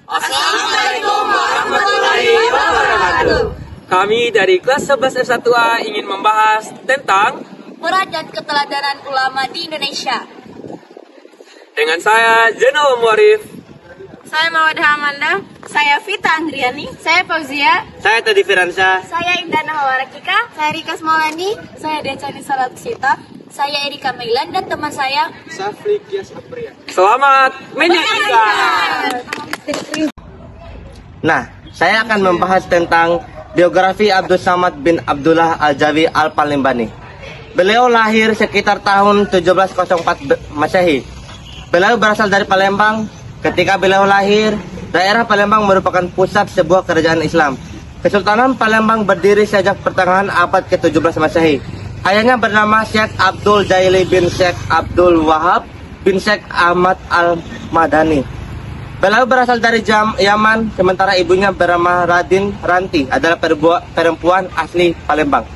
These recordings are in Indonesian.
Assalamualaikum warahmatullahi wabarakatuh. Kami dari kelas 11 F1A ingin membahas tentang peran dan keteladanan ulama di Indonesia. Dengan saya Zainal Muarif, Saya Mawadah Amanda, saya Vita Andriani, saya Fauzia, Saya Teddy Firansyah, saya Indana Hawarakika, saya Rika Smolani, saya Decani Salatusita, saya Erika Mailan, dan teman saya Safri Kias Apria. selamat menyaksikan. Nah, saya akan membahas tentang biografi Abdul Samad bin Abdullah Al-Jawi Al-Palimbani. Beliau lahir sekitar tahun 1704 Masehi. Beliau berasal dari Palembang. Ketika beliau lahir, daerah Palembang merupakan pusat sebuah kerajaan Islam. Kesultanan Palembang berdiri sejak pertengahan abad ke-17 Masehi. Ayahnya bernama Syekh Abdul Jaili bin Syekh Abdul Wahab bin Syekh Ahmad Al-Madani. Beliau berasal dari Yaman, sementara ibunya bernama Radin Ranti, adalah perempuan asli Palembang.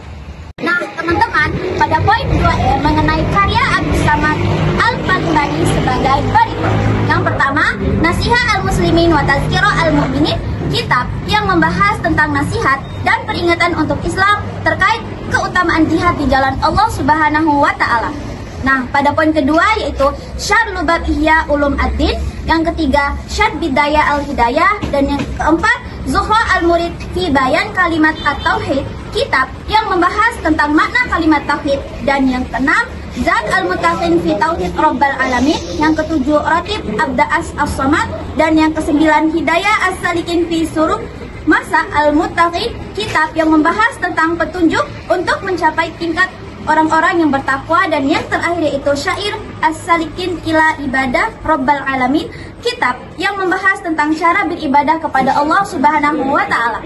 Nah, teman-teman, pada poin 2 mengenai karya Abdul Samad Al-Palimbani sebagai berikut. Yang pertama, Nasihat Al-Muslimin wa Tazkirah Al-Mu'minin, kitab yang membahas tentang nasihat dan peringatan untuk Islam terkait keutamaan jihad di jalan Allah Subhanahu wa Ta'ala. Nah, pada poin kedua yaitu Syarh Lubab Ihya Ulum Ad-Din, yang ketiga Syarh Bidayah Al-Hidayah, dan yang keempat Zuhra Al-Murid fi Bayan Kalimat At-Tauhid, kitab yang membahas tentang makna kalimat tauhid, dan yang keenam Zat Al-Mutaqin fi Tauhid Rabbal Alamin, yang ketujuh Ratib Abda'as As-Samad, dan yang kesembilan Hidayah As-Salikin fi Suruh Masa Al-Mutaqin, kitab yang membahas tentang petunjuk untuk mencapai tingkat orang-orang yang bertakwa, dan yang terakhir yaitu Syair As-Salikin ila Ibadah Rabbal Alamin, kitab yang membahas tentang cara beribadah kepada Allah Subhanahu wa Ta'ala.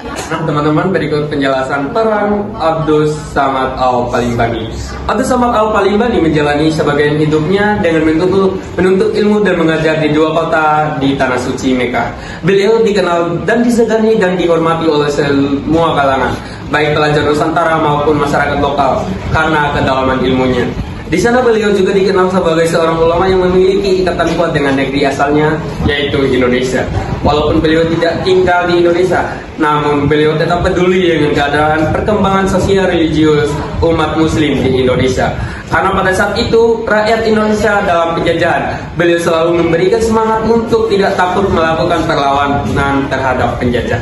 Nah, teman-teman, berikut penjelasan peran Abdul Samad Al-Palimbani. Abdul Samad Al-Palimbani menjalani sebagian hidupnya dengan menuntut ilmu dan mengajar di dua kota di Tanah Suci Mekah. Beliau dikenal dan disegani dan dihormati oleh semua kalangan, baik pelajar Nusantara maupun masyarakat lokal, karena kedalaman ilmunya. Di sana beliau juga dikenal sebagai seorang ulama yang memiliki ikatan kuat dengan negeri asalnya, yaitu Indonesia. Walaupun beliau tidak tinggal di Indonesia, namun beliau tetap peduli dengan keadaan perkembangan sosial religius umat muslim di Indonesia. Karena pada saat itu rakyat Indonesia dalam penjajahan, beliau selalu memberikan semangat untuk tidak takut melakukan perlawanan terhadap penjajah.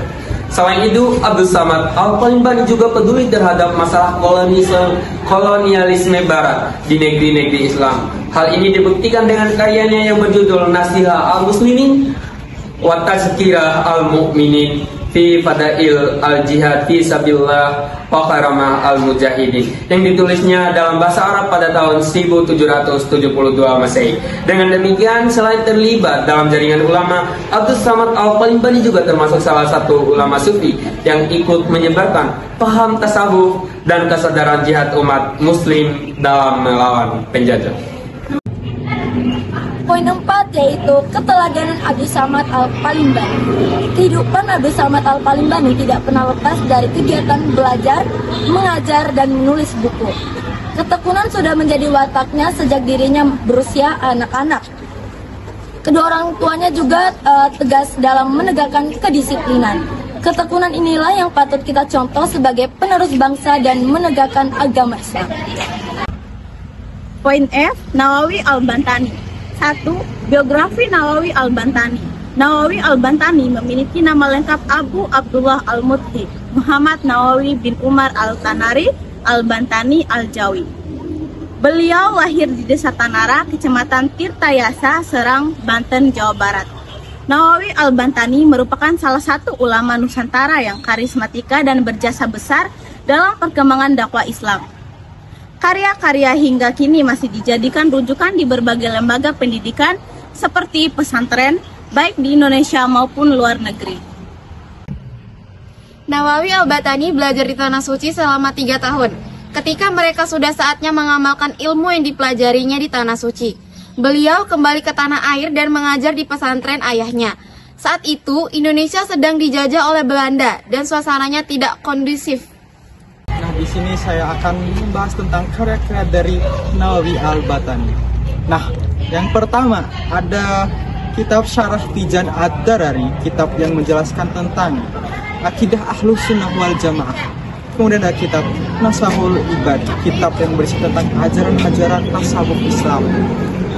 Selain itu, Abdul Samad Al-Palimbani juga peduli terhadap masalah kolonialisme Barat di negeri-negeri Islam. Hal ini dibuktikan dengan karyanya yang berjudul Nasihat Al-Muslimin wa Tazkirah Al-Mu'minin fi Fadail Al-Jihad fi Sabilillah wa Karamah Al-Mujahidin, yang ditulisnya dalam bahasa Arab pada tahun 1772 Masehi. Dengan demikian, selain terlibat dalam jaringan ulama, Abdul Samad Al-Palimbani juga termasuk salah satu ulama sufi yang ikut menyebarkan paham tasawuf dan kesadaran jihad umat muslim dalam melawan penjajah. Poin 4 yaitu keteladanan Abdul Samad Al-Palimbani. Kehidupan Abdul Samad Al-Palimbani tidak pernah lepas dari kegiatan belajar, mengajar, dan menulis buku. Ketekunan sudah menjadi wataknya sejak dirinya berusia anak-anak. Kedua orang tuanya juga tegas dalam menegakkan kedisiplinan. Ketekunan inilah yang patut kita contoh sebagai penerus bangsa dan menegakkan agama Islam. Poin F, Nawawi Al-Bantani. 1. Biografi Nawawi Al-Bantani. Nawawi Al-Bantani memiliki nama lengkap Abu Abdullah Al-Mutti Muhammad Nawawi bin Umar Al-Tanari Al-Bantani Al-Jawi. Beliau lahir di Desa Tanara, Kecamatan Tirtayasa, Serang, Banten, Jawa Barat. Nawawi Al-Bantani merupakan salah satu ulama Nusantara yang karismatika dan berjasa besar dalam perkembangan dakwah Islam. Karya-karya hingga kini masih dijadikan rujukan di berbagai lembaga pendidikan seperti pesantren, baik di Indonesia maupun luar negeri. Nawawi Al-Bantani belajar di Tanah Suci selama 3 tahun. Ketika mereka sudah saatnya mengamalkan ilmu yang dipelajarinya di Tanah Suci, beliau kembali ke tanah air dan mengajar di pesantren ayahnya. Saat itu, Indonesia sedang dijajah oleh Belanda dan suasananya tidak kondusif. Di sini saya akan membahas tentang karya-karya dari Nawawi Al-Bantani. Nah, yang pertama ada kitab Syarah Tijan Ad-Darari, kitab yang menjelaskan tentang akidah Ahlus Sunnah wal Jamaah. Kemudian ada kitab Nasahul Ibad, kitab yang berisi tentang ajaran-ajaran tasawuf Islam.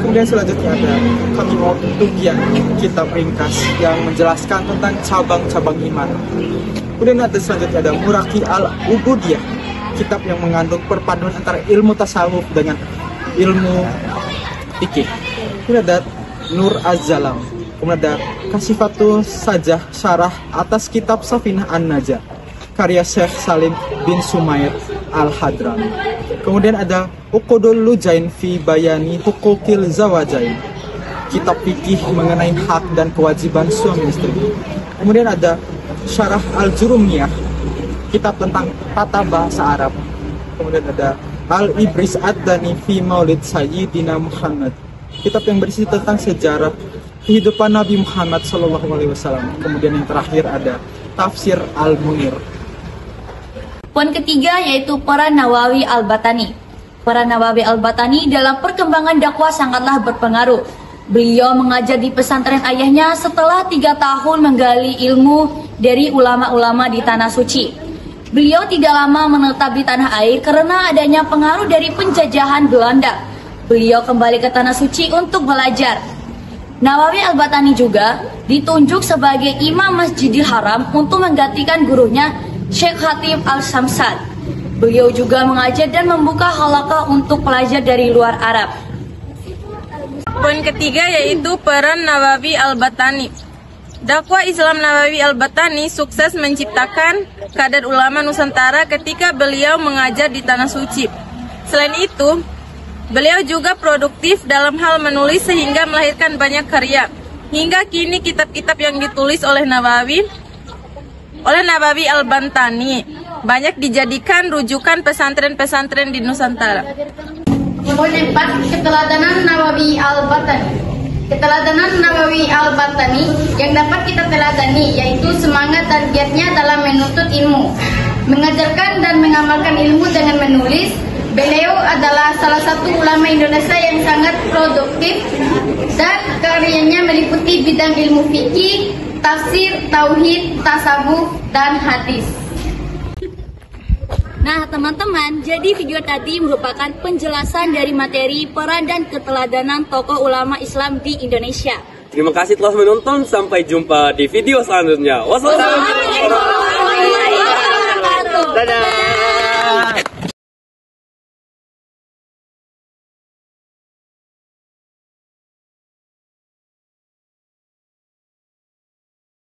Kemudian selanjutnya ada Kamil Tugian, kitab ringkas yang menjelaskan tentang cabang-cabang iman. Kemudian ada selanjutnya ada Muraki Al-Ubudiyah, kitab yang mengandung perpaduan antara ilmu tasawuf dengan ilmu fikih. Kemudian ada Nur Az-Zalam. Kemudian ada Kasifatul Sajah, syarah atas kitab Safinah An-Najah, karya Syekh Salim bin Sumair Al-Hadrami. Kemudian ada Uqudul Lujain fi Bayani Hukukil Zawajain, kitab fikih mengenai hak dan kewajiban suami istri. Kemudian ada Syarah Al-Jurumiyah, kitab tentang tata bahasa Arab. Kemudian ada Al-Ibris Ad-Dani fi Maulid Sayyidina Muhammad, kitab yang berisi tentang sejarah kehidupan Nabi Muhammad SAW. Kemudian yang terakhir ada Tafsir Al-Munir. Poin ketiga yaitu peran Nawawi Al-Batani. Peran Nawawi Al-Batani dalam perkembangan dakwah sangatlah berpengaruh. Beliau mengajar di pesantren ayahnya setelah 3 tahun menggali ilmu dari ulama-ulama di Tanah Suci. Beliau tidak lama menetap di tanah air karena adanya pengaruh dari penjajahan Belanda. Beliau kembali ke Tanah Suci untuk belajar. Nawawi Al-Batani juga ditunjuk sebagai Imam Masjidil Haram untuk menggantikan gurunya Syekh Khatib Al-Samsad. Beliau juga mengajar dan membuka halaqah untuk pelajar dari luar Arab. Poin ketiga yaitu peran Nawawi Al-Batani. Dakwah Islam Nawawi Al-Batani sukses menciptakan kader ulama Nusantara ketika beliau mengajar di Tanah Suci. Selain itu, beliau juga produktif dalam hal menulis sehingga melahirkan banyak karya. Hingga kini kitab-kitab yang ditulis oleh Nawawi Al-Batani banyak dijadikan rujukan pesantren-pesantren di Nusantara. Poin 4, keteladanan Nawawi Al-Batani. Keteladanan Nawawi Al-Batani yang dapat kita teladani yaitu semangat dan giatnya dalam menuntut ilmu, mengajarkan dan mengamalkan ilmu dengan menulis. Beliau adalah salah satu ulama Indonesia yang sangat produktif dan karyanya meliputi bidang ilmu fikih, tafsir, tauhid, tasawuf, dan hadis. Nah teman-teman, jadi video tadi merupakan penjelasan dari materi peran dan keteladanan tokoh ulama Islam di Indonesia. Terima kasih telah menonton, sampai jumpa di video selanjutnya. Wassalamualaikum warahmatullahi wabarakatuh. Dadah.